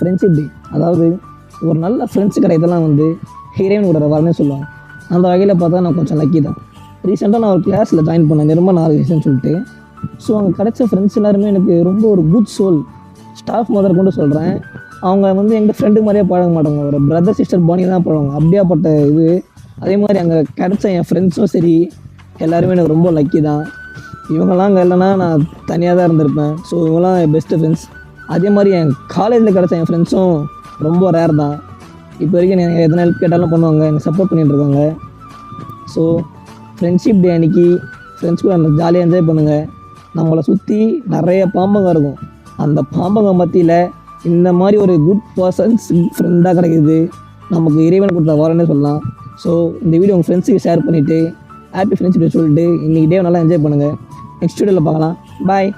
Friendship day. அதாவது ஒரு நல்ல ஃப்ரெண்ட்ஸ் கிடைக்கிறதுலாம் வந்து இறைவன் கூட வரனே சொல்லுவாங்க. அந்த வகையில் பார்த்தா நான் கொஞ்சம் லக்கி தான். ரீசெண்டாக நான் ஒரு கிளாஸில் ஜாயின் பண்ணேன், நிர்மன் ஆர்கனைசேஷன் சொல்லிட்டு. ஸோ அங்கே கிடைச்ச ஃப்ரெண்ட்ஸ் எல்லாருமே எனக்கு ரொம்ப ஒரு குட் சோல். ஸ்டாஃப் முதல் கொண்டு சொல்கிறேன், அவங்க வந்து எங்கள் ஃப்ரெண்டு மாதிரியே பழக மாட்டாங்க, ஒரு பிரதர் சிஸ்டர் பாண்டியில் தான் பழகுவாங்க. அப்படியாப்பட்ட இது. அதே மாதிரி அங்கே கிடைச்ச என் ஃப்ரெண்ட்ஸும் சரி எல்லாருமே எனக்கு ரொம்ப லக்கி தான். இவங்கெல்லாம் அங்கே இல்லைன்னா நான் தனியாக தான் இருந்திருப்பேன். ஸோ இவங்கெல்லாம் என் பெஸ்ட்டு ஃப்ரெண்ட்ஸ். அதே மாதிரி என் காலேஜில் கிடச்ச என் ஃப்ரெண்ட்ஸும் ரொம்ப ரேர் தான். இப்போ வரைக்கும் எனக்கு எத்தனை ஹெல்ப் கேட்டாலும் பண்ணுவாங்க, எனக்கு சப்போர்ட் பண்ணிகிட்ருக்காங்க. ஸோ ஃப்ரெண்ட்ஷிப் டே அன்றைக்கி ஃப்ரெண்ட்ஸ் கூட ஜாலியாக என்ஜாய் பண்ணுங்கள். நம்மளை சுற்றி நிறைய பாம்பங்க இருக்கும். அந்த பாம்பங்க மத்தியில் இந்த மாதிரி ஒரு குட் பர்சன்ஸ் ஃப்ரெண்டாக கிடைக்கிது நமக்கு இறைவன் கொடுத்த வரனே சொல்லலாம். ஸோ இந்த வீடியோ உங்கள் ஃப்ரெண்ட்ஸுக்கு ஷேர் பண்ணிவிட்டு ஹாப்பி ஃப்ரெண்ட்ஷிப் டே சொல்லிட்டு இன்றைக்கி டே நல்லா என்ஜாய் பண்ணுங்கள். நெக்ஸ்ட் வீடியோவில் பார்க்கலாம். பாய்.